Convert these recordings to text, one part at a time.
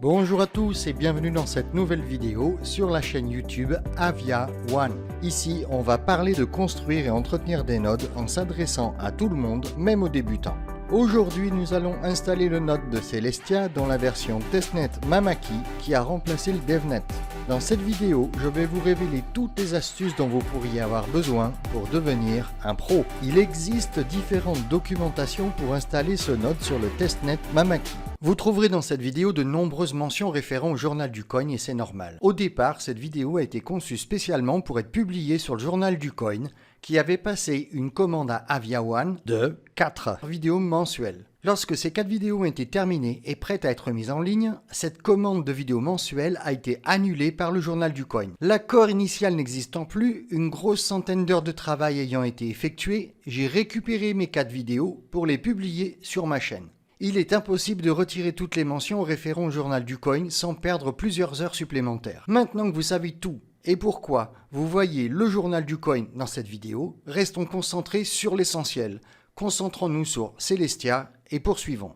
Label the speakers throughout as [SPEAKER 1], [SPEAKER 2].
[SPEAKER 1] Bonjour à tous et bienvenue dans cette nouvelle vidéo sur la chaîne YouTube Avia One. Ici, on va parler de construire et entretenir des nodes en s'adressant à tout le monde, même aux débutants. Aujourd'hui, nous allons installer le node de Celestia dans la version Testnet Mamaki qui a remplacé le DevNet. Dans cette vidéo, je vais vous révéler toutes les astuces dont vous pourriez avoir besoin pour devenir un pro. Il existe différentes documentations pour installer ce node sur le Testnet Mamaki. Vous trouverez dans cette vidéo de nombreuses mentions référant au journal du coin et c'est normal. Au départ, cette vidéo a été conçue spécialement pour être publiée sur le journal du coin qui avait passé une commande à Avia One de 4 vidéos mensuelles. Lorsque ces 4 vidéos ont été terminées et prêtes à être mises en ligne, cette commande de vidéos mensuelles a été annulée par le journal du coin. L'accord initial n'existant plus, une grosse centaine d'heures de travail ayant été effectuées, j'ai récupéré mes 4 vidéos pour les publier sur ma chaîne. Il est impossible de retirer toutes les mentions référant au journal du coin sans perdre plusieurs heures supplémentaires. Maintenant que vous savez tout et pourquoi vous voyez le journal du coin dans cette vidéo, restons concentrés sur l'essentiel. Concentrons-nous sur Celestia et poursuivons.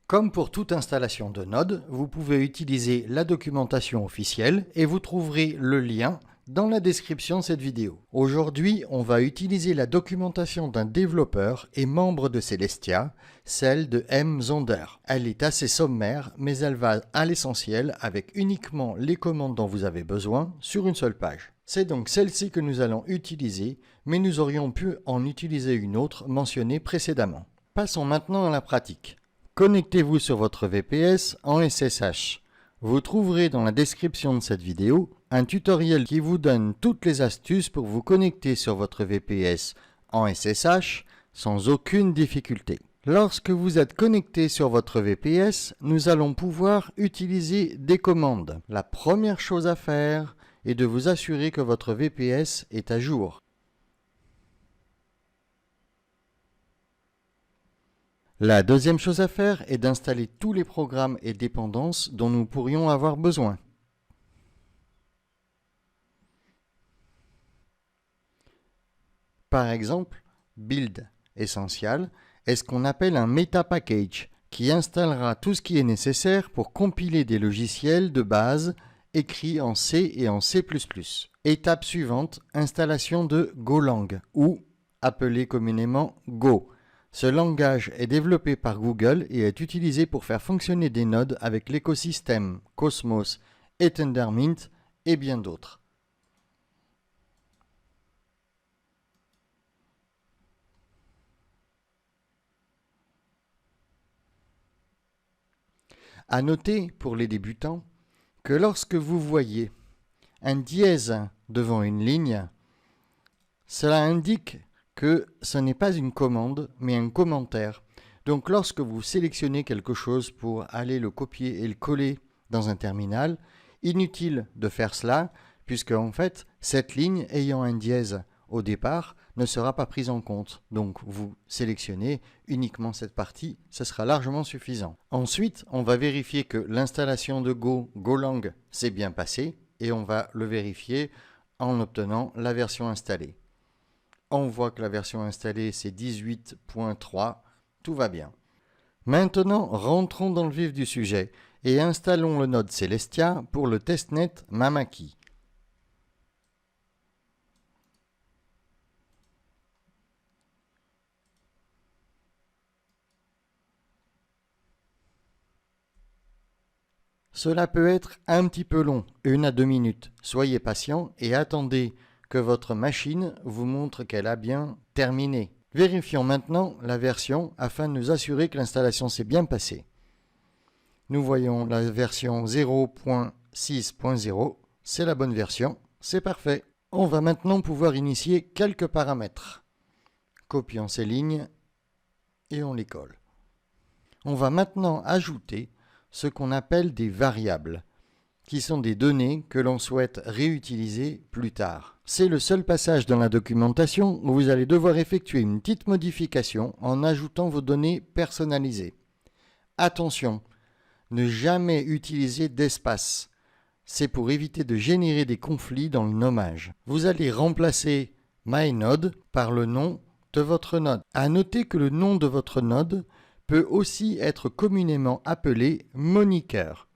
[SPEAKER 1] Comme pour toute installation de node, vous pouvez utiliser la documentation officielle et vous trouverez le lien dans la description de cette vidéo. Aujourd'hui, on va utiliser la documentation d'un développeur et membre de Celestia, celle de M. Zonder. Elle est assez sommaire, mais elle va à l'essentiel avec uniquement les commandes dont vous avez besoin sur une seule page. C'est donc celle-ci que nous allons utiliser, mais nous aurions pu en utiliser une autre mentionnée précédemment. Passons maintenant à la pratique. Connectez-vous sur votre VPS en SSH. Vous trouverez dans la description de cette vidéo un tutoriel qui vous donne toutes les astuces pour vous connecter sur votre VPS en SSH sans aucune difficulté. Lorsque vous êtes connecté sur votre VPS, nous allons pouvoir utiliser des commandes. La première chose à faire est de vous assurer que votre VPS est à jour. La deuxième chose à faire est d'installer tous les programmes et dépendances dont nous pourrions avoir besoin. Par exemple, Build Essential est ce qu'on appelle un Meta Package qui installera tout ce qui est nécessaire pour compiler des logiciels de base écrits en C et en C++. Étape suivante, installation de Golang ou appelé communément Go. Ce langage est développé par Google et est utilisé pour faire fonctionner des nodes avec l'écosystème Cosmos et Tendermint et bien d'autres. À noter pour les débutants que lorsque vous voyez un dièse devant une ligne, cela indique que ce n'est pas une commande, mais un commentaire. Donc lorsque vous sélectionnez quelque chose pour aller le copier et le coller dans un terminal, inutile de faire cela, puisque en fait, cette ligne ayant un dièse au départ ne sera pas prise en compte. Donc vous sélectionnez uniquement cette partie, ce sera largement suffisant. Ensuite, on va vérifier que l'installation de Golang s'est bien passée et on va le vérifier en obtenant la version installée. On voit que la version installée c'est 18.3, tout va bien. Maintenant, rentrons dans le vif du sujet et installons le node Celestia pour le testnet Mamaki. Cela peut être un petit peu long, 1 à 2 minutes. Soyez patient et attendez que votre machine vous montre qu'elle a bien terminé. Vérifions maintenant la version afin de nous assurer que l'installation s'est bien passée. Nous voyons la version 0.6.0, c'est la bonne version, c'est parfait. On va maintenant pouvoir initier quelques paramètres. Copions ces lignes et on les colle. On va maintenant ajouter ce qu'on appelle des variables, qui sont des données que l'on souhaite réutiliser plus tard. C'est le seul passage dans la documentation où vous allez devoir effectuer une petite modification en ajoutant vos données personnalisées. Attention, ne jamais utiliser d'espace. C'est pour éviter de générer des conflits dans le nommage. Vous allez remplacer MyNode par le nom de votre node. À noter que le nom de votre node peut aussi être communément appelé moniker.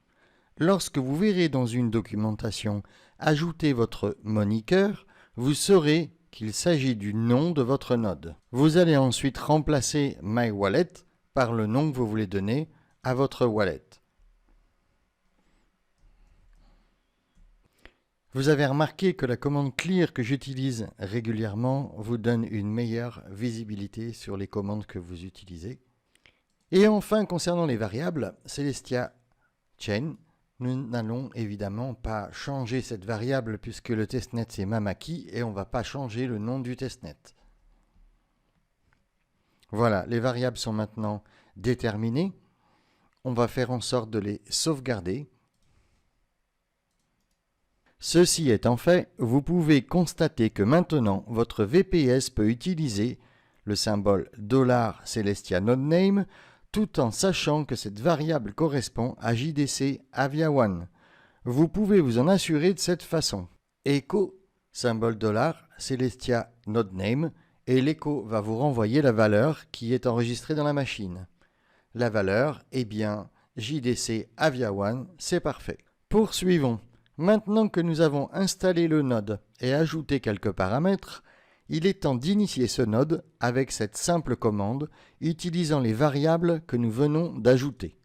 [SPEAKER 1] Lorsque vous verrez dans une documentation « Ajoutez votre moniker », vous saurez qu'il s'agit du nom de votre node. Vous allez ensuite remplacer My Wallet par le nom que vous voulez donner à votre wallet. Vous avez remarqué que la commande clear que j'utilise régulièrement vous donne une meilleure visibilité sur les commandes que vous utilisez. Et enfin, concernant les variables, Celestia Chain, nous n'allons évidemment pas changer cette variable puisque le testnet c'est Mamaki et on ne va pas changer le nom du testnet. Voilà, les variables sont maintenant déterminées. On va faire en sorte de les sauvegarder. Ceci étant fait, vous pouvez constater que maintenant votre VPS peut utiliser le symbole $Celestia Node Name tout en sachant que cette variable correspond à JDC Avia One. Vous pouvez vous en assurer de cette façon. Echo, symbole $Celestia Node Name, et l'écho va vous renvoyer la valeur qui est enregistrée dans la machine. La valeur est bien JDC Avia One, c'est parfait. Poursuivons. Maintenant que nous avons installé le node et ajouté quelques paramètres, il est temps d'initier ce node avec cette simple commande utilisant les variables que nous venons d'ajouter.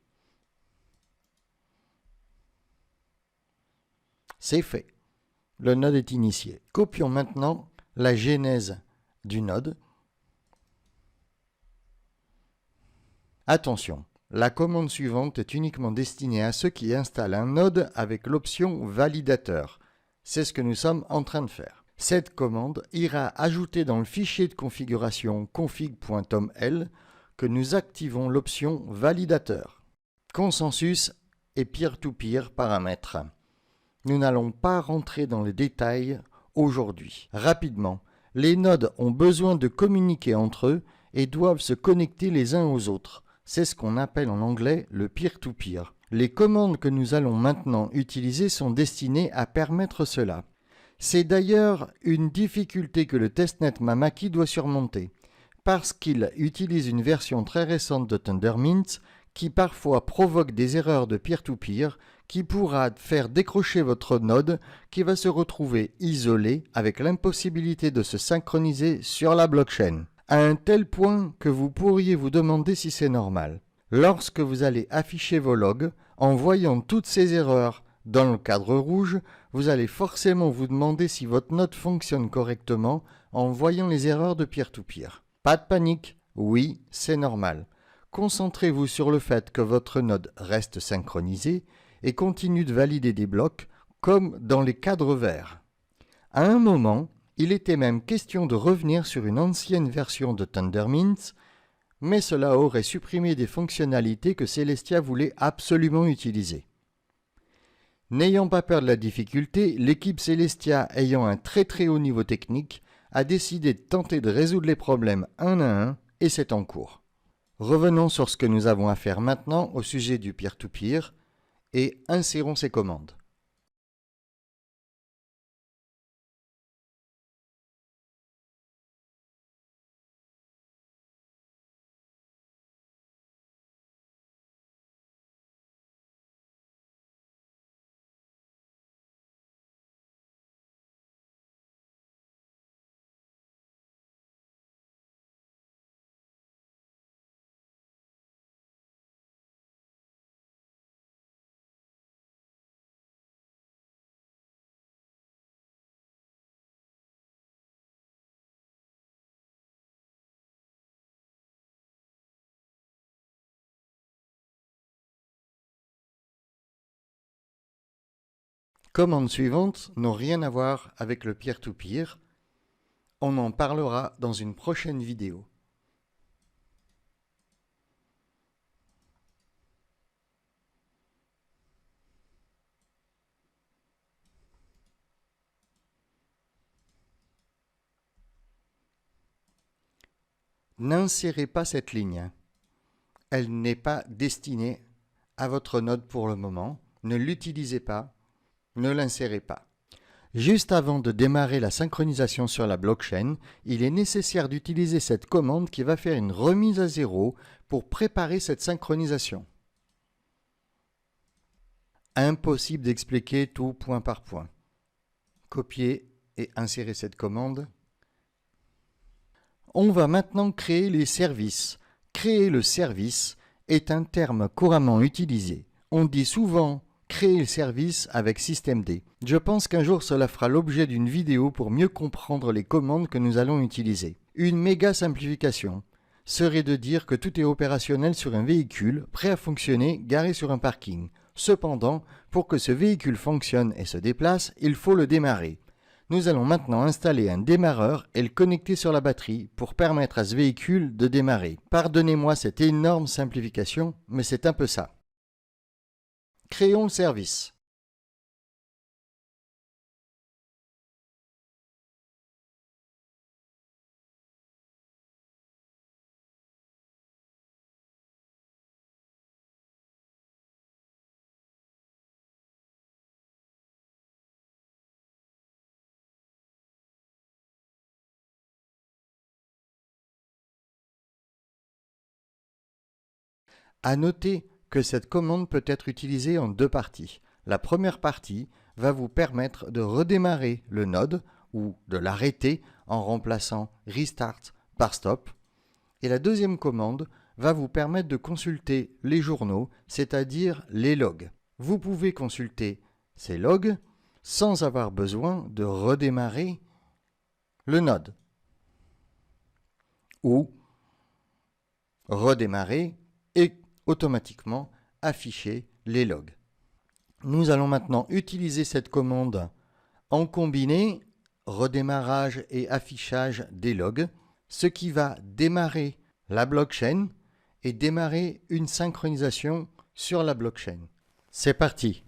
[SPEAKER 1] C'est fait. Le node est initié. Copions maintenant la genèse du node. Attention, la commande suivante est uniquement destinée à ceux qui installent un node avec l'option validateur. C'est ce que nous sommes en train de faire. Cette commande ira ajouter dans le fichier de configuration config.toml que nous activons l'option validateur. Consensus et peer-to-peer paramètres. Nous n'allons pas rentrer dans les détails aujourd'hui. Rapidement, les nodes ont besoin de communiquer entre eux et doivent se connecter les uns aux autres. C'est ce qu'on appelle en anglais le peer-to-peer. Les commandes que nous allons maintenant utiliser sont destinées à permettre cela. C'est d'ailleurs une difficulté que le testnet Mamaki doit surmonter, parce qu'il utilise une version très récente de Tendermint qui parfois provoque des erreurs de peer-to-peer qui pourra faire décrocher votre node qui va se retrouver isolé avec l'impossibilité de se synchroniser sur la blockchain. À un tel point que vous pourriez vous demander si c'est normal. Lorsque vous allez afficher vos logs, en voyant toutes ces erreurs dans le cadre rouge, vous allez forcément vous demander si votre node fonctionne correctement en voyant les erreurs de peer-to-peer. Pas de panique, oui, c'est normal. Concentrez-vous sur le fait que votre node reste synchronisé et continue de valider des blocs comme dans les cadres verts. À un moment, il était même question de revenir sur une ancienne version de Tendermint, mais cela aurait supprimé des fonctionnalités que Celestia voulait absolument utiliser. N'ayant pas peur de la difficulté, l'équipe Celestia ayant un très haut niveau technique a décidé de tenter de résoudre les problèmes un à un et c'est en cours. Revenons sur ce que nous avons à faire maintenant au sujet du peer-to-peer et insérons ces commandes. Commandes suivantes n'ont rien à voir avec le peer-to-peer. On en parlera dans une prochaine vidéo. N'insérez pas cette ligne. Elle n'est pas destinée à votre node pour le moment. Ne l'utilisez pas. Ne l'insérez pas. Juste avant de démarrer la synchronisation sur la blockchain, il est nécessaire d'utiliser cette commande qui va faire une remise à zéro pour préparer cette synchronisation. Impossible d'expliquer tout point par point. Copier et insérer cette commande. On va maintenant créer les services. Créer le service est un terme couramment utilisé. On dit souvent créer le service avec systemd. Je pense qu'un jour cela fera l'objet d'une vidéo pour mieux comprendre les commandes que nous allons utiliser. Une méga simplification serait de dire que tout est opérationnel sur un véhicule prêt à fonctionner garé sur un parking. Cependant, pour que ce véhicule fonctionne et se déplace, il faut le démarrer. Nous allons maintenant installer un démarreur et le connecter sur la batterie pour permettre à ce véhicule de démarrer. Pardonnez-moi cette énorme simplification, mais c'est un peu ça. Créons le service. À noter que cette commande peut être utilisée en deux parties. La première partie va vous permettre de redémarrer le node ou de l'arrêter en remplaçant restart par stop. Et la deuxième commande va vous permettre de consulter les journaux, c'est-à-dire les logs. Vous pouvez consulter ces logs sans avoir besoin de redémarrer le node ou redémarrer et automatiquement afficher les logs. Nous allons maintenant utiliser cette commande en combiné redémarrage et affichage des logs, ce qui va démarrer la blockchain et démarrer une synchronisation sur la blockchain. C'est parti.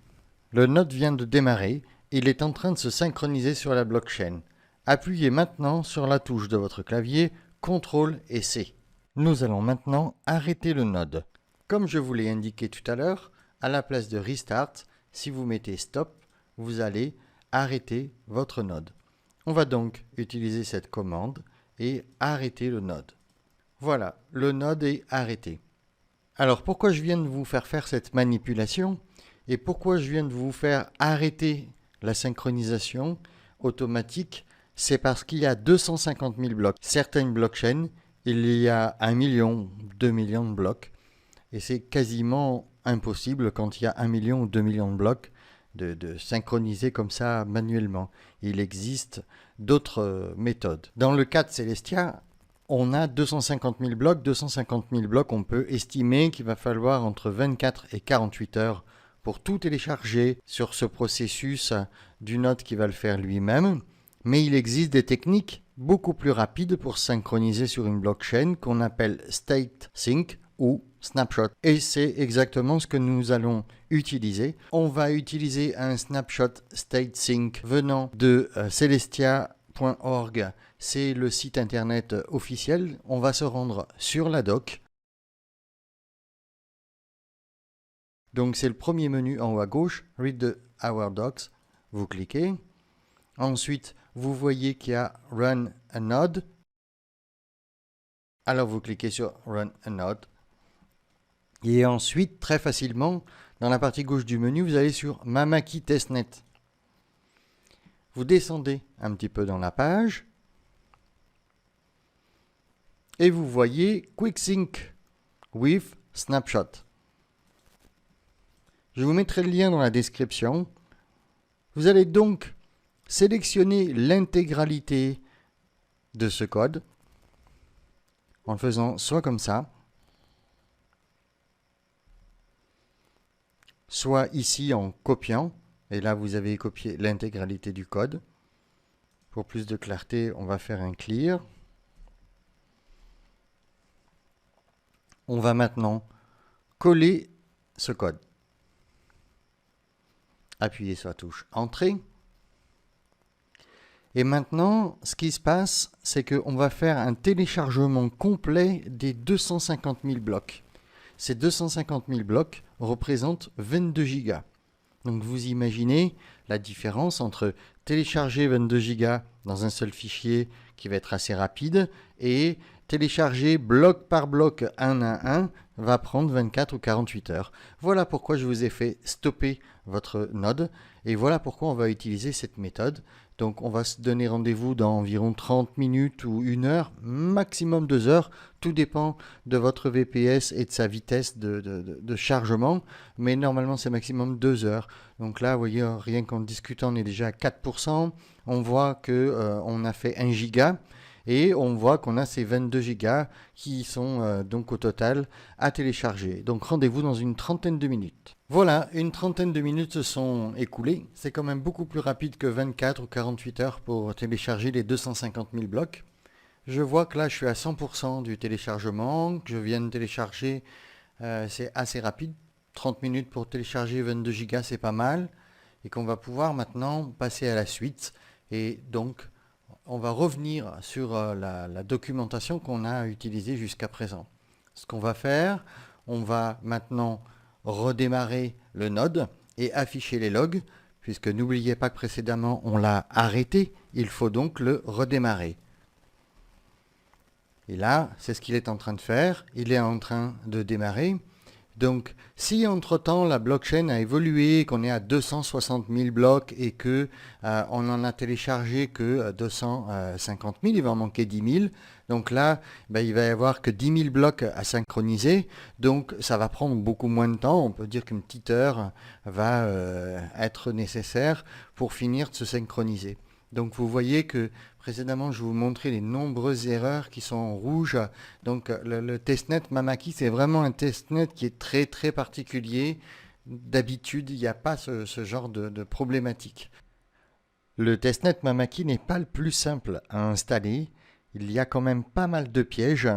[SPEAKER 1] Le node vient de démarrer, il est en train de se synchroniser sur la blockchain. Appuyez maintenant sur la touche de votre clavier CTRL et C. Nous allons maintenant arrêter le node. Comme je vous l'ai indiqué tout à l'heure, à la place de Restart, si vous mettez Stop, vous allez arrêter votre node. On va donc utiliser cette commande et arrêter le node. Voilà, le node est arrêté. Alors pourquoi je viens de vous faire cette manipulation et pourquoi je viens de vous faire arrêter la synchronisation automatique? C'est parce qu'il y a 250 000 blocs. Certaines blockchains, il y a 1 million, 2 millions de blocs. Et c'est quasiment impossible quand il y a 1 million ou 2 millions de blocs de synchroniser comme ça manuellement. Il existe d'autres méthodes. Dans le cas de Celestia, on a 250 000 blocs. 250 000 blocs, on peut estimer qu'il va falloir entre 24 et 48 heures pour tout télécharger sur ce processus du node qui va le faire lui-même. Mais il existe des techniques beaucoup plus rapides pour synchroniser sur une blockchain qu'on appelle State Sync ou Snapshot. Et c'est exactement ce que nous allons utiliser. On va utiliser un Snapshot State Sync venant de celestia.org. C'est le site internet officiel. On va se rendre sur la doc. Donc c'est le premier menu en haut à gauche, Read the Our Docs. Vous cliquez. Ensuite, vous voyez qu'il y a Run a Node. Alors vous cliquez sur Run a Node. Et ensuite, très facilement, dans la partie gauche du menu, vous allez sur Mamaki Testnet. Vous descendez un petit peu dans la page. Et vous voyez Quick Sync with Snapshot. Je vous mettrai le lien dans la description. Vous allez donc sélectionner l'intégralité de ce code en le faisant soit comme ça, soit ici en copiant, et là vous avez copié l'intégralité du code. Pour plus de clarté, on va faire un clear. On va maintenant coller ce code. Appuyez sur la touche Entrée. Et maintenant, ce qui se passe, c'est qu'on va faire un téléchargement complet des 250 000 blocs. Ces 250 000 blocs représentent 22 gigas. Donc vous imaginez la différence entre télécharger 22 gigas dans un seul fichier qui va être assez rapide et télécharger bloc par bloc un à un va prendre 24 ou 48 heures. Voilà pourquoi je vous ai fait stopper votre node. Et voilà pourquoi on va utiliser cette méthode. Donc on va se donner rendez-vous dans environ 30 minutes ou 1 heure, maximum 2 heures. Tout dépend de votre VPS et de sa vitesse de chargement. Mais normalement c'est maximum 2 heures. Donc là, vous voyez, rien qu'en discutant, on est déjà à 4%. On voit qu'on a fait 1 giga. Et on voit qu'on a ces 22 gigas qui sont donc au total à télécharger. Donc rendez-vous dans une trentaine de minutes. Voilà, une trentaine de minutes se sont écoulées. C'est quand même beaucoup plus rapide que 24 ou 48 heures pour télécharger les 250 000 blocs. Je vois que là je suis à 100% du téléchargement, que je viens de télécharger, c'est assez rapide. 30 minutes pour télécharger 22 gigas, c'est pas mal. Et qu'on va pouvoir maintenant passer à la suite. Et donc on va revenir sur la documentation qu'on a utilisée jusqu'à présent. Ce qu'on va faire, on va maintenant redémarrer le node et afficher les logs, puisque n'oubliez pas que précédemment on l'a arrêté, il faut donc le redémarrer. Et là, c'est ce qu'il est en train de faire, il est en train de démarrer. Donc, si entre-temps la blockchain a évolué, qu'on est à 260 000 blocs et que on n'en a téléchargé que 250 000, il va en manquer 10 000. Donc là, il va y avoir que 10 000 blocs à synchroniser. Donc, ça va prendre beaucoup moins de temps. On peut dire qu'une petite heure va être nécessaire pour finir de se synchroniser. Donc vous voyez que précédemment je vous montrais les nombreuses erreurs qui sont en rouge. Donc le testnet Mamaki, c'est vraiment un testnet qui est très très particulier. D'habitude il n'y a pas ce genre de problématique. Le testnet Mamaki n'est pas le plus simple à installer. Il y a quand même pas mal de pièges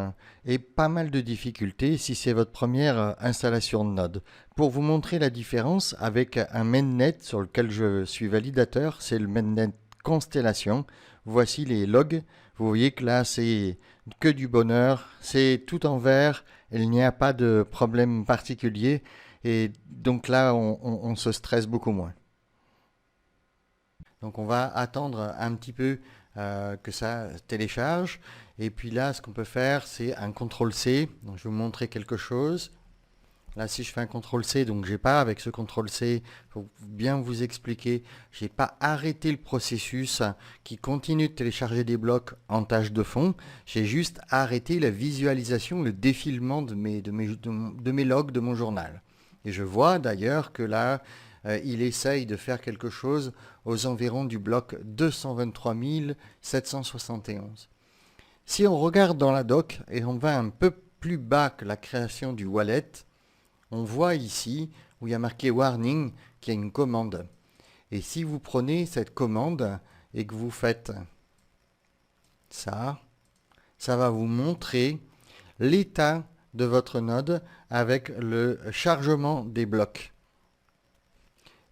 [SPEAKER 1] et pas mal de difficultés si c'est votre première installation de node. Pour vous montrer la différence avec un mainnet sur lequel je suis validateur, c'est le mainnet Constellation. Voici les logs. Vous voyez que là, c'est que du bonheur. C'est tout en vert. Il n'y a pas de problème particulier. Et donc là, on se stresse beaucoup moins. Donc on va attendre un petit peu que ça télécharge. Et puis là, ce qu'on peut faire, c'est un CTRL-C. Donc je vais vous montrer quelque chose. Là, si je fais un CTRL-C, donc j'ai pas, avec ce CTRL-C, pour bien vous expliquer, j'ai pas arrêté le processus qui continue de télécharger des blocs en tâche de fond. J'ai juste arrêté la visualisation, le défilement de mes logs de mon journal. Et je vois d'ailleurs que là, il essaye de faire quelque chose aux environs du bloc 223 771. Si on regarde dans la doc et on va un peu plus bas que la création du wallet, on voit ici où il y a marqué warning qu'il y a une commande. Et si vous prenez cette commande et que vous faites ça, ça va vous montrer l'état de votre node avec le chargement des blocs.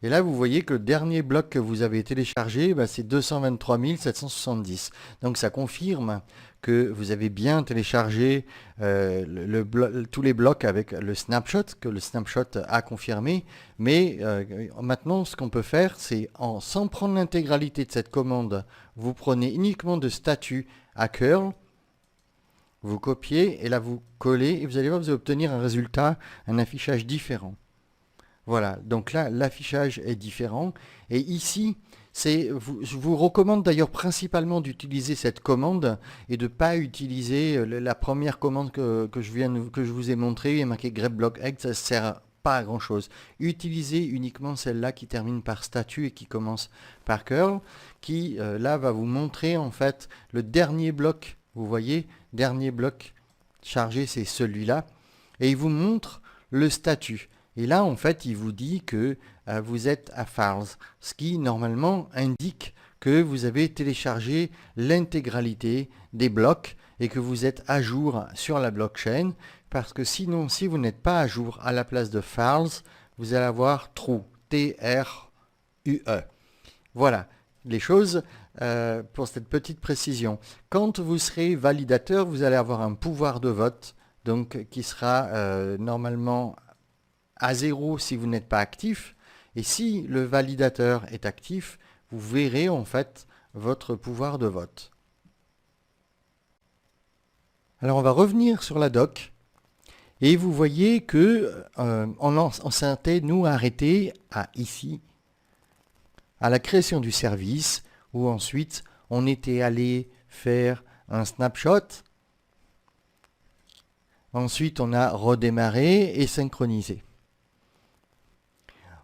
[SPEAKER 1] Et là, vous voyez que le dernier bloc que vous avez téléchargé, c'est 223 770. Donc ça confirme que vous avez bien téléchargé tous les blocs avec le snapshot, que le snapshot a confirmé. Mais maintenant, ce qu'on peut faire, c'est sans prendre l'intégralité de cette commande, vous prenez uniquement de statut à curl, vous copiez et là vous collez et vous allez voir, vous allez obtenir un résultat, un affichage différent. Voilà, donc là, l'affichage est différent. Et ici, je vous recommande d'ailleurs principalement d'utiliser cette commande et de ne pas utiliser la première commande que je vous ai montrée, il y a marqué grep block egg, ça ne sert pas à grand chose. Utilisez uniquement celle-là qui termine par statut et qui commence par curl, qui là va vous montrer en fait le dernier bloc, vous voyez, dernier bloc chargé, c'est celui-là, et il vous montre le statut. Et là, en fait, il vous dit que vous êtes à files, ce qui normalement indique que vous avez téléchargé l'intégralité des blocs et que vous êtes à jour sur la blockchain, parce que sinon, si vous n'êtes pas à jour, à la place de files, vous allez avoir true, T-R-U-E. Voilà les choses pour cette petite précision. Quand vous serez validateur, vous allez avoir un pouvoir de vote, donc qui sera normalement à 0 si vous n'êtes pas actif, et si le validateur est actif, vous verrez en fait votre pouvoir de vote. Alors on va revenir sur la doc, Et vous voyez que on s'était nous arrêté à ici, à la création du service, où ensuite on était allé faire un snapshot. Ensuite, on a redémarré et synchronisé.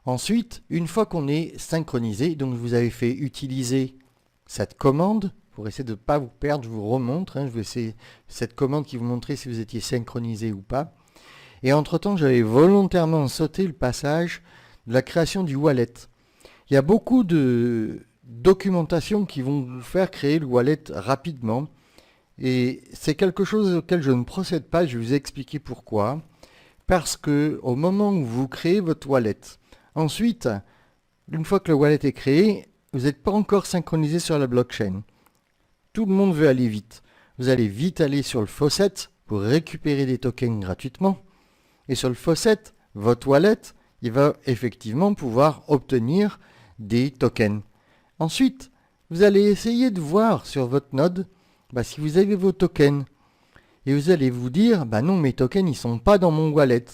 [SPEAKER 1] Ensuite, une fois qu'on est synchronisé, donc vous avez fait utiliser cette commande, pour essayer de ne pas vous perdre, je vous remontre, je vais essayer cette commande qui vous montrait si vous étiez synchronisé ou pas. Et entre-temps, j'avais volontairement sauté le passage de la création du wallet. Il y a beaucoup de documentation qui vont vous faire créer le wallet rapidement. Et c'est quelque chose auquel je ne procède pas, je vais vous expliquer pourquoi. Parce que au moment où vous créez votre wallet, ensuite, une fois que le wallet est créé, vous n'êtes pas encore synchronisé sur la blockchain. Tout le monde veut aller vite. Vous allez vite aller sur le faucet pour récupérer des tokens gratuitement. Et sur le faucet, votre wallet, il va effectivement pouvoir obtenir des tokens. Ensuite, vous allez essayer de voir sur votre node si vous avez vos tokens. Et vous allez vous dire, non, mes tokens, ils ne sont pas dans mon wallet.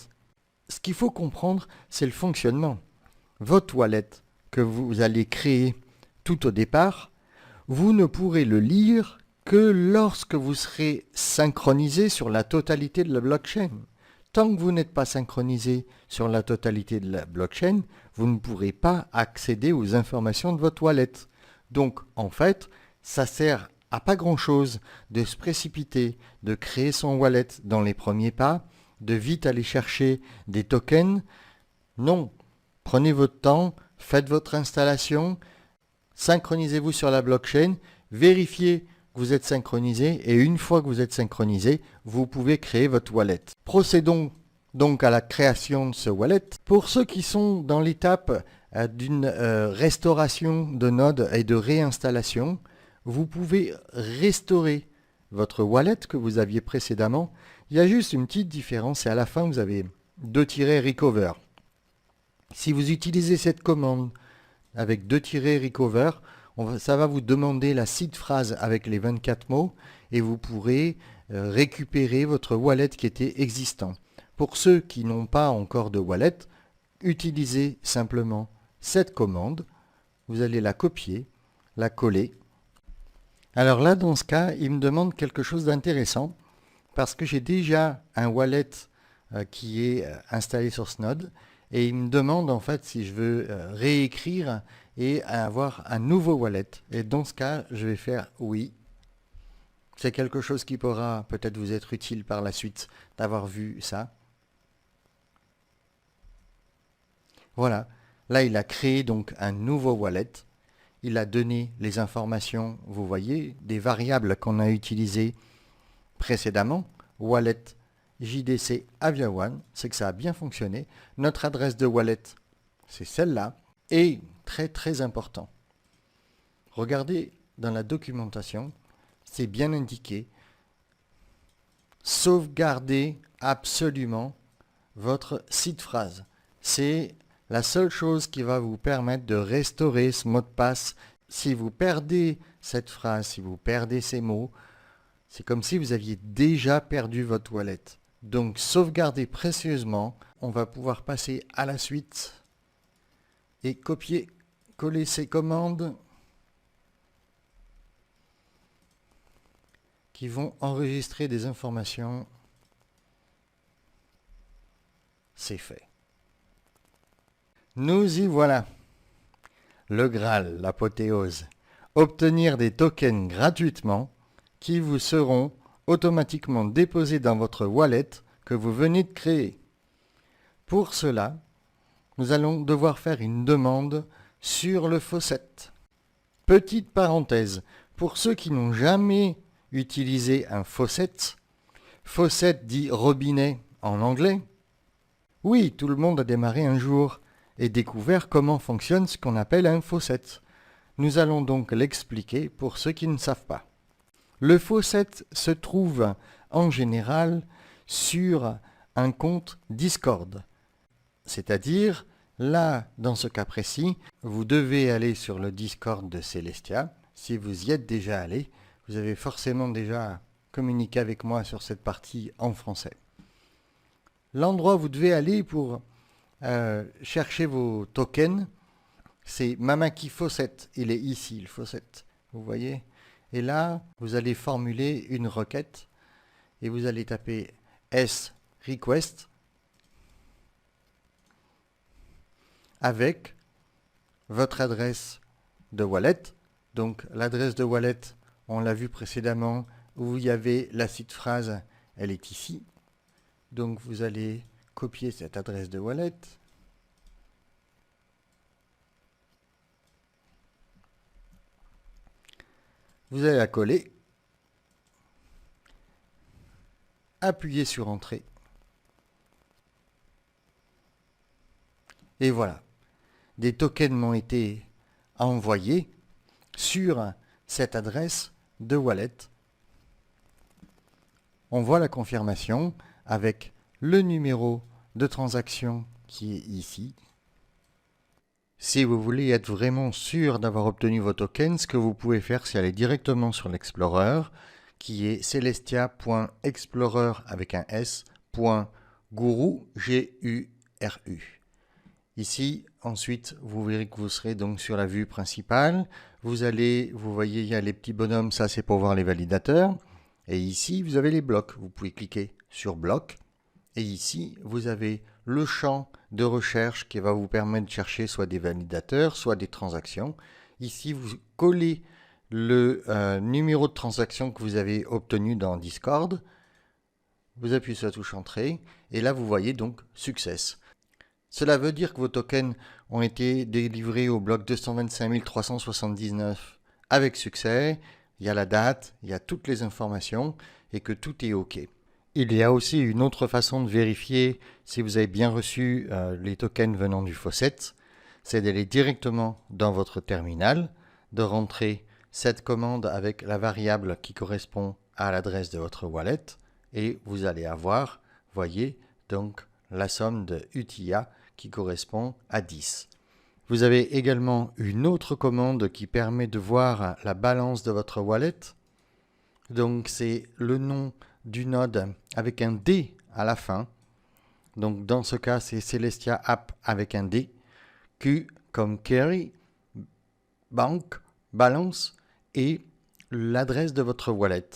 [SPEAKER 1] Ce qu'il faut comprendre, c'est le fonctionnement. Votre wallet que vous allez créer tout au départ, vous ne pourrez le lire que lorsque vous serez synchronisé sur la totalité de la blockchain. Tant que vous n'êtes pas synchronisé sur la totalité de la blockchain, vous ne pourrez pas accéder aux informations de votre wallet. Donc, en fait, ça sert à pas grand-chose de se précipiter, de créer son wallet dans les premiers pas, de vite aller chercher des tokens. Non, prenez votre temps, faites votre installation, synchronisez-vous sur la blockchain, vérifiez que vous êtes synchronisé et une fois que vous êtes synchronisé, vous pouvez créer votre wallet. Procédons donc à la création de ce wallet. Pour ceux qui sont dans l'étape d'une restauration de node et de réinstallation, vous pouvez restaurer votre wallet que vous aviez précédemment. Il y a juste une petite différence et à la fin vous avez 2-recover. Si vous utilisez cette commande avec 2-recover, ça va vous demander la seed phrase avec les 24 mots et vous pourrez récupérer votre wallet qui était existant. Pour ceux qui n'ont pas encore de wallet, utilisez simplement cette commande. Vous allez la copier, la coller. Alors là, dans ce cas, il me demande quelque chose d'intéressant parce que j'ai déjà un wallet qui est installé sur ce node et il me demande en fait si je veux réécrire et avoir un nouveau wallet. Et dans ce cas, je vais faire oui. C'est quelque chose qui pourra peut-être vous être utile par la suite d'avoir vu ça. Voilà. Là, il a créé donc un nouveau wallet. Il a donné les informations, vous voyez, des variables qu'on a utilisées précédemment. Wallet JDC Avia One, c'est que ça a bien fonctionné. Notre adresse de wallet, c'est celle-là. Et très très important, regardez dans la documentation, c'est bien indiqué. Sauvegardez absolument votre seed phrase. C'est la seule chose qui va vous permettre de restaurer ce mot de passe. Si vous perdez cette phrase, si vous perdez ces mots, c'est comme si vous aviez déjà perdu votre wallet. Donc sauvegardez précieusement. On va pouvoir passer à la suite et coller ces commandes qui vont enregistrer des informations. C'est fait. Nous y voilà. Le Graal, l'apothéose. Obtenir des tokens gratuitement qui vous seront automatiquement déposés dans votre wallet que vous venez de créer. Pour cela, nous allons devoir faire une demande sur le faucet. Petite parenthèse, pour ceux qui n'ont jamais utilisé un faucet dit robinet en anglais. Oui, tout le monde a démarré un jour et découvert comment fonctionne ce qu'on appelle un faucet. Nous allons donc l'expliquer pour ceux qui ne savent pas. Le faucet se trouve en général sur un compte Discord. C'est-à-dire, là, dans ce cas précis, vous devez aller sur le Discord de Celestia. Si vous y êtes déjà allé, vous avez forcément déjà communiqué avec moi sur cette partie en français. L'endroit où vous devez aller pour chercher vos tokens, c'est Mamaki Faucet. Il est ici, le Faucet. Vous voyez? Et là, vous allez formuler une requête et vous allez taper s-request avec votre adresse de wallet. Donc l'adresse de wallet, on l'a vu précédemment, où il y avait la site phrase, elle est ici. Donc vous allez copier cette adresse de wallet. Vous allez la coller. Appuyez sur Entrée. Et voilà. Des tokens m'ont été envoyés sur cette adresse de wallet. On voit la confirmation avec le numéro de transaction qui est ici. Si vous voulez être vraiment sûr d'avoir obtenu vos tokens, ce que vous pouvez faire, c'est aller directement sur l'Explorer, qui est celestia.explorer avec un s.guru, G-U-R-U. Ici, ensuite, vous verrez que vous serez donc sur la vue principale. Vous voyez, il y a les petits bonhommes, ça c'est pour voir les validateurs. Et ici, vous avez les blocs. Vous pouvez cliquer sur bloc. Et ici, vous avez le champ de recherche qui va vous permettre de chercher soit des validateurs, soit des transactions. Ici, vous collez le numéro de transaction que vous avez obtenu dans Discord. Vous appuyez sur la touche Entrée. Et là, vous voyez donc Success. Cela veut dire que vos tokens ont été délivrés au bloc 225 379 avec succès. Il y a la date, il y a toutes les informations et que tout est OK. Il y a aussi une autre façon de vérifier si vous avez bien reçu les tokens venant du Faucet. C'est d'aller directement dans votre terminal, de rentrer cette commande avec la variable qui correspond à l'adresse de votre wallet et vous allez avoir, voyez, donc la somme de UTIA qui correspond à 10. Vous avez également une autre commande qui permet de voir la balance de votre wallet. Donc c'est le nom du node avec un D à la fin. Donc dans ce cas, c'est Celestia App avec un D. Q comme carry, bank, balance et l'adresse de votre wallet.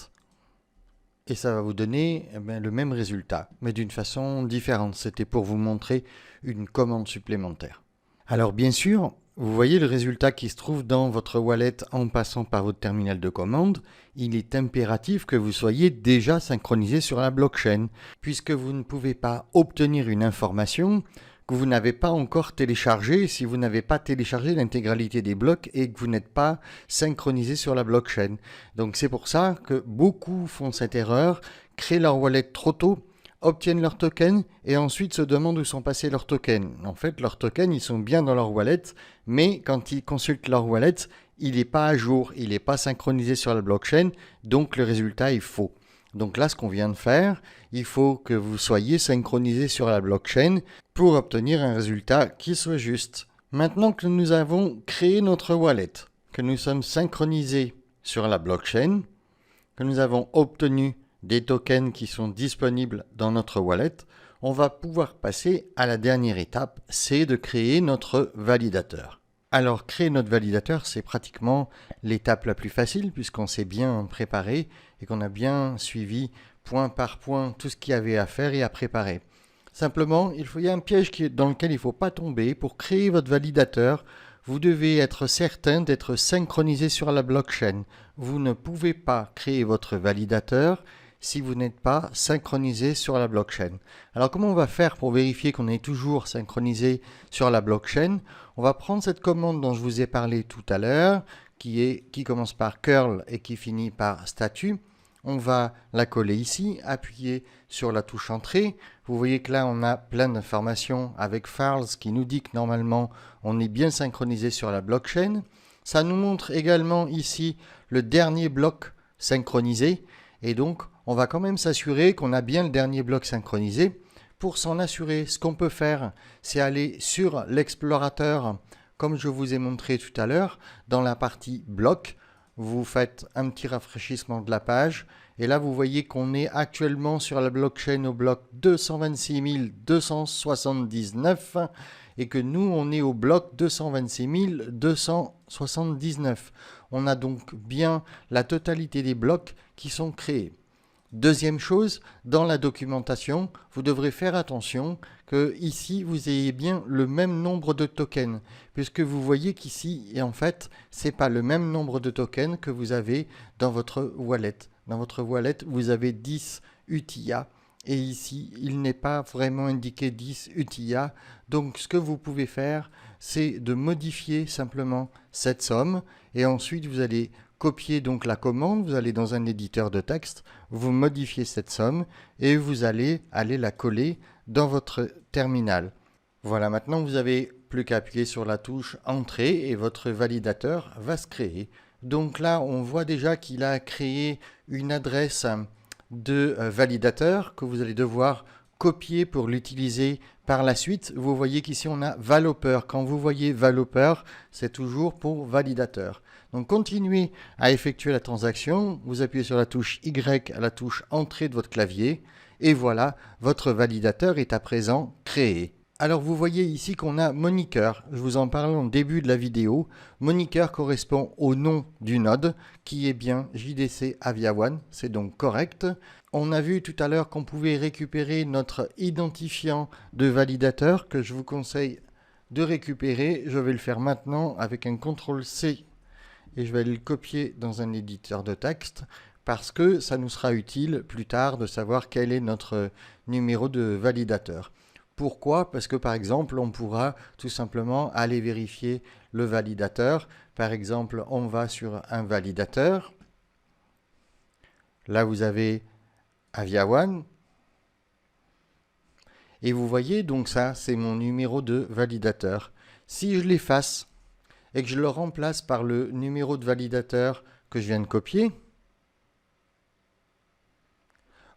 [SPEAKER 1] Et ça va vous donner le même résultat, mais d'une façon différente. C'était pour vous montrer une commande supplémentaire. Alors bien sûr, vous voyez le résultat qui se trouve dans votre wallet en passant par votre terminal de commande. Il est impératif que vous soyez déjà synchronisé sur la blockchain, puisque vous ne pouvez pas obtenir une information que vous n'avez pas encore téléchargée si vous n'avez pas téléchargé l'intégralité des blocs et que vous n'êtes pas synchronisé sur la blockchain. Donc c'est pour ça que beaucoup font cette erreur, créent leur wallet trop tôt, obtiennent leurs tokens et ensuite se demandent où sont passés leurs tokens. En fait, leurs tokens, ils sont bien dans leur wallet, mais quand ils consultent leur wallet, il n'est pas à jour, il n'est pas synchronisé sur la blockchain, donc le résultat est faux. Donc là, ce qu'on vient de faire, il faut que vous soyez synchronisé sur la blockchain pour obtenir un résultat qui soit juste. Maintenant que nous avons créé notre wallet, que nous sommes synchronisés sur la blockchain, que nous avons obtenu des tokens qui sont disponibles dans notre wallet, on va pouvoir passer à la dernière étape, c'est de créer notre validateur. Alors, créer notre validateur, c'est pratiquement l'étape la plus facile puisqu'on s'est bien préparé et qu'on a bien suivi point par point tout ce qu'il y avait à faire et à préparer. Simplement, il y a un piège dans lequel il ne faut pas tomber. Pour créer votre validateur, vous devez être certain d'être synchronisé sur la blockchain. Vous ne pouvez pas créer votre validateur si vous n'êtes pas synchronisé sur la blockchain. Alors comment on va faire pour vérifier qu'on est toujours synchronisé sur la blockchain? On va prendre cette commande dont je vous ai parlé tout à l'heure, qui commence par curl et qui finit par statut. On va la coller ici, appuyer sur la touche entrée. Vous voyez que là on a plein d'informations avec files qui nous dit que normalement on est bien synchronisé sur la blockchain. Ça nous montre également ici le dernier bloc synchronisé et donc on va quand même s'assurer qu'on a bien le dernier bloc synchronisé. Pour s'en assurer, ce qu'on peut faire, c'est aller sur l'explorateur, comme je vous ai montré tout à l'heure, dans la partie bloc. Vous faites un petit rafraîchissement de la page Et là, vous voyez qu'on est actuellement sur la blockchain au bloc 226 279 et que nous, on est au bloc 226 279. On a donc bien la totalité des blocs qui sont créés. Deuxième chose, dans la documentation, vous devrez faire attention que ici vous ayez bien le même nombre de tokens, puisque vous voyez qu'ici, en fait, c'est pas le même nombre de tokens que vous avez dans votre wallet. Dans votre wallet, vous avez 10 UTIA, et ici, il n'est pas vraiment indiqué 10 UTIA. Donc, ce que vous pouvez faire, c'est de modifier simplement cette somme, et ensuite vous allez copier donc la commande, vous allez dans un éditeur de texte, vous modifiez cette somme et vous allez la coller dans votre terminal. Voilà, maintenant vous n'avez plus qu'à appuyer sur la touche Entrée et votre validateur va se créer. Donc là, on voit déjà qu'il a créé une adresse de validateur que vous allez devoir copier pour l'utiliser par la suite. Vous voyez qu'ici on a Valoper. Quand vous voyez Valoper, c'est toujours pour validateur. Donc continuez à effectuer la transaction, vous appuyez sur la touche Y à la touche Entrée de votre clavier et voilà, votre validateur est à présent créé. Alors vous voyez ici qu'on a Moniker, je vous en parlais au début de la vidéo. Moniker correspond au nom du node qui est bien JDC Avia One, c'est donc correct. On a vu tout à l'heure qu'on pouvait récupérer notre identifiant de validateur que je vous conseille de récupérer. Je vais le faire maintenant avec un CTRL-C et je vais le copier dans un éditeur de texte parce que ça nous sera utile plus tard de savoir quel est notre numéro de validateur. Pourquoi? Parce que par exemple, on pourra tout simplement aller vérifier le validateur. Par exemple, on va sur un validateur. Là, vous avez Avia One. Et vous voyez, donc ça, c'est mon numéro de validateur. Si je l'efface et que je le remplace par le numéro de validateur que je viens de copier,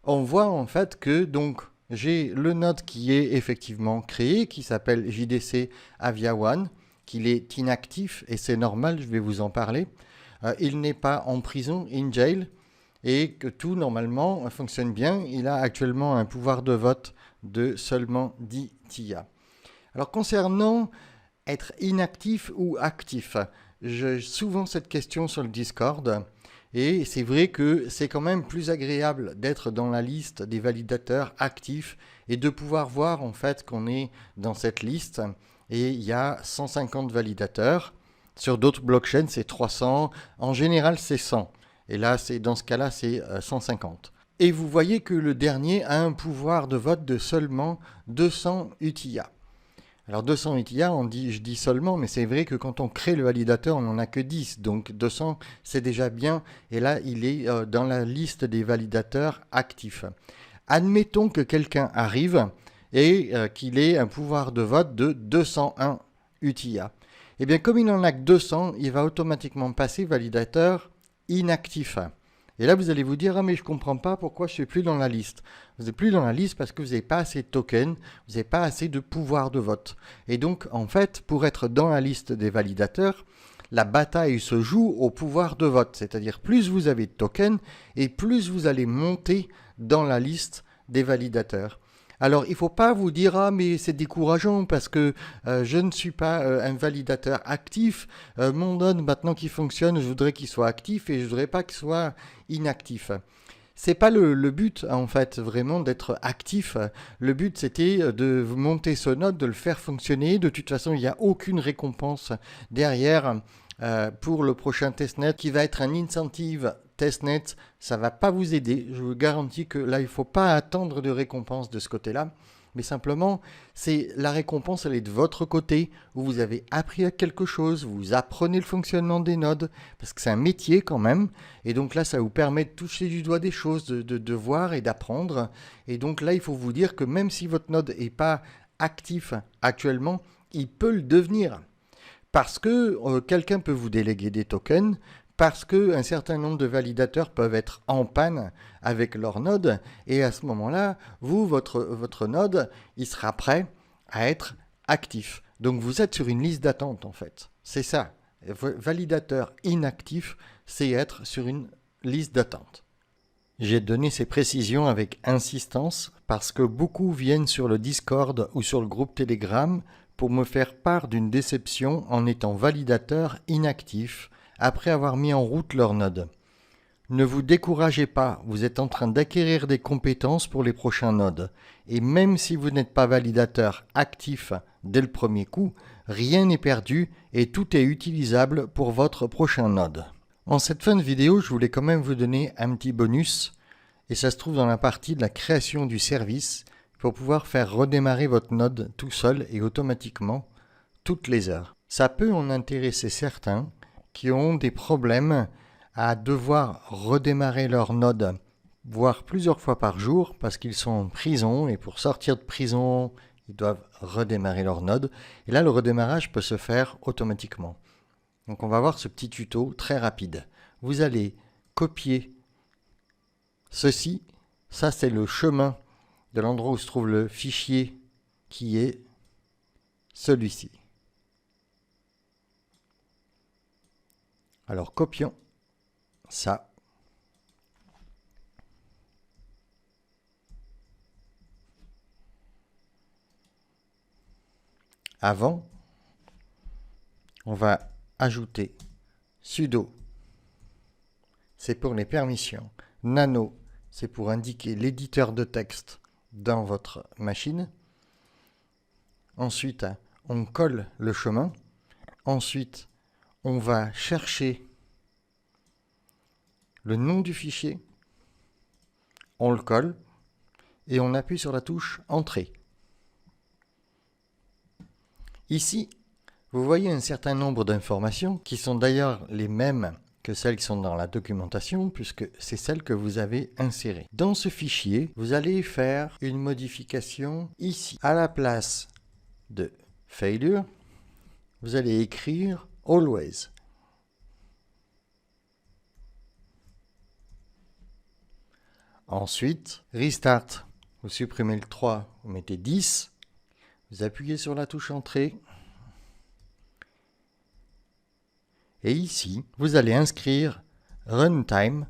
[SPEAKER 1] on voit en fait que donc j'ai le node qui est effectivement créé, qui s'appelle JDC Avia One, qu'il est inactif et c'est normal, je vais vous en parler. Il n'est pas en prison, in jail, et que tout normalement fonctionne bien. Il a actuellement un pouvoir de vote de seulement 10 TIA. Alors concernant être inactif ou actif, j'ai souvent cette question sur le Discord et c'est vrai que c'est quand même plus agréable d'être dans la liste des validateurs actifs et de pouvoir voir en fait qu'on est dans cette liste et il y a 150 validateurs. Sur d'autres blockchains c'est 300, en général c'est 100 et là dans ce cas-là c'est 150. Et vous voyez que le dernier a un pouvoir de vote de seulement 200 UTIA. Alors 200 UTIA, je dis seulement, mais c'est vrai que quand on crée le validateur, on n'en a que 10. Donc 200, c'est déjà bien. Et là, il est dans la liste des validateurs actifs. Admettons que quelqu'un arrive et qu'il ait un pouvoir de vote de 201 UTIA. Eh bien, comme il n'en a que 200, il va automatiquement passer validateur inactif. Et là, vous allez vous dire, ah mais je ne comprends pas pourquoi je ne suis plus dans la liste. Vous n'êtes plus dans la liste parce que vous n'avez pas assez de tokens, vous n'avez pas assez de pouvoir de vote. Et donc, en fait, pour être dans la liste des validateurs, la bataille se joue au pouvoir de vote. C'est-à-dire, plus vous avez de tokens et plus vous allez monter dans la liste des validateurs. Alors, il ne faut pas vous dire « Ah, mais c'est décourageant parce que je ne suis pas un validateur actif. Mon node, maintenant qu'il fonctionne, je voudrais qu'il soit actif et je ne voudrais pas qu'il soit inactif. » C'est pas le but, en fait, vraiment d'être actif. Le but, c'était de monter ce node, de le faire fonctionner. De toute façon, il n'y a aucune récompense derrière pour le prochain testnet qui va être un incentive testnet. Ça ne va pas vous aider. Je vous garantis que là, il ne faut pas attendre de récompense de ce côté-là. Mais simplement, la récompense, elle est de votre côté, où vous avez appris quelque chose, vous apprenez le fonctionnement des nodes, parce que c'est un métier quand même, et donc là, ça vous permet de toucher du doigt des choses, de voir et d'apprendre. Et donc là, il faut vous dire que même si votre node n'est pas actif actuellement, il peut le devenir. Parce que quelqu'un peut vous déléguer des tokens, parce qu'un certain nombre de validateurs peuvent être en panne avec leur node, et à ce moment-là, votre node, il sera prêt à être actif. Donc vous êtes sur une liste d'attente en fait. C'est ça. Validateur inactif, c'est être sur une liste d'attente. J'ai donné ces précisions avec insistance parce que beaucoup viennent sur le Discord ou sur le groupe Telegram pour me faire part d'une déception en étant validateur inactif après avoir mis en route leur node. Ne vous découragez pas, vous êtes en train d'acquérir des compétences pour les prochains nodes. Et même si vous n'êtes pas validateur actif dès le premier coup, rien n'est perdu et tout est utilisable pour votre prochain node. En cette fin de vidéo, je voulais quand même vous donner un petit bonus, et ça se trouve dans la partie de la création du service, pour pouvoir faire redémarrer votre node tout seul et automatiquement toutes les heures. Ça peut en intéresser certains qui ont des problèmes à devoir redémarrer leur node, voire plusieurs fois par jour, parce qu'ils sont en prison, et pour sortir de prison, ils doivent redémarrer leur node. Et là, le redémarrage peut se faire automatiquement. Donc on va voir ce petit tuto très rapide. Vous allez copier ceci, ça c'est le chemin de l'endroit où se trouve le fichier qui est celui-ci. Alors copions ça. Avant, on va ajouter sudo, c'est pour les permissions. Nano, c'est pour indiquer l'éditeur de texte dans votre machine. Ensuite, on colle le chemin. Ensuite, on va chercher le nom du fichier, on le colle et on appuie sur la touche Entrée. Ici, vous voyez un certain nombre d'informations qui sont d'ailleurs les mêmes que celles qui sont dans la documentation puisque c'est celles que vous avez insérées. Dans ce fichier, vous allez faire une modification ici. À la place de failure, vous allez écrire always. Ensuite, restart, vous supprimez le 3, vous mettez 10, vous appuyez sur la touche Entrée. Et ici, vous allez inscrire runtime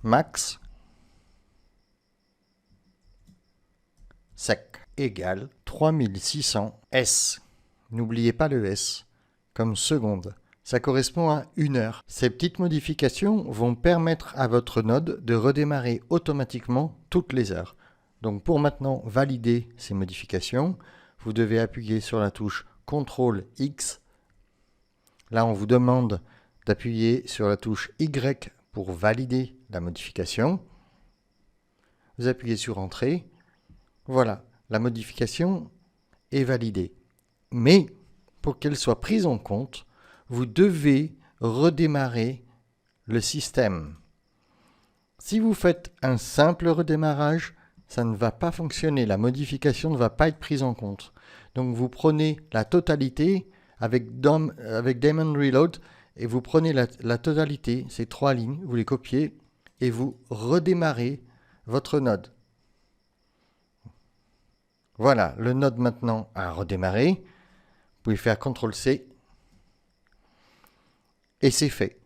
[SPEAKER 1] max sec égale 3600 S. N'oubliez pas le S comme seconde. Ça correspond à 1 heure. Ces petites modifications vont permettre à votre node de redémarrer automatiquement toutes les heures. Donc pour maintenant valider ces modifications, vous devez appuyer sur la touche CTRL X. Là, on vous demande d'appuyer sur la touche Y pour valider la modification. Vous appuyez sur Entrée. Voilà, la modification est validée. Mais pour qu'elle soit prise en compte, vous devez redémarrer le système. Si vous faites un simple redémarrage, ça ne va pas fonctionner. La modification ne va pas être prise en compte. Donc vous prenez la totalité avec Daemon Reload et vous prenez la totalité, ces 3 lignes, vous les copiez et vous redémarrez votre node. Voilà, le node maintenant a redémarré. Vous pouvez faire CTRL-C. Et c'est fait.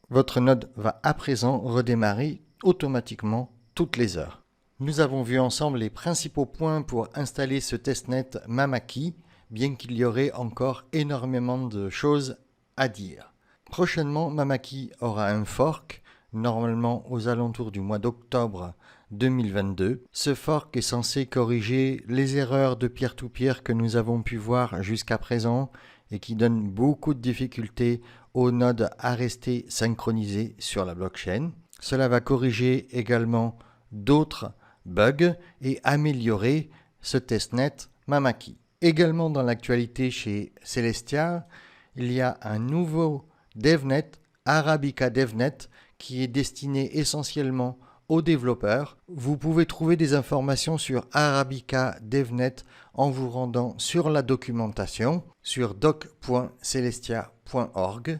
[SPEAKER 1] Votre node va à présent redémarrer automatiquement toutes les heures. Nous avons vu ensemble les principaux points pour installer ce testnet Mamaki, bien qu'il y aurait encore énormément de choses à dire. Prochainement, Mamaki aura un fork, normalement aux alentours du mois d'octobre 2022. Ce fork est censé corriger les erreurs de peer-to-peer que nous avons pu voir jusqu'à présent et qui donnent beaucoup de difficultés aux nodes à rester synchronisés sur la blockchain. Cela va corriger également d'autres bugs et améliorer ce testnet Mamaki. Également dans l'actualité chez Celestia, il y a un nouveau DevNet, Arabica DevNet, qui est destiné essentiellement aux développeurs. Vous pouvez trouver des informations sur Arabica DevNet en vous rendant sur la documentation sur doc.celestia.org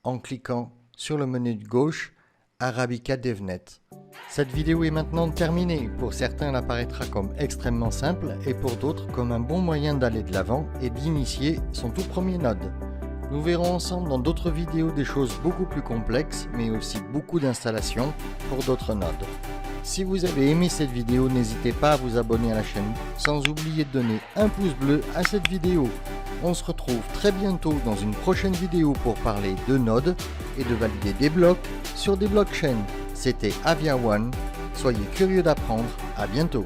[SPEAKER 1] en cliquant sur le menu de gauche Arabica DevNet. Cette vidéo est maintenant terminée. Pour certains, elle apparaîtra comme extrêmement simple et pour d'autres comme un bon moyen d'aller de l'avant et d'initier son tout premier node. Nous verrons ensemble dans d'autres vidéos des choses beaucoup plus complexes, mais aussi beaucoup d'installations pour d'autres nodes. Si vous avez aimé cette vidéo, n'hésitez pas à vous abonner à la chaîne, sans oublier de donner un pouce bleu à cette vidéo. On se retrouve très bientôt dans une prochaine vidéo pour parler de nodes et de valider des blocs sur des blockchains. C'était Avia One, soyez curieux d'apprendre, à bientôt.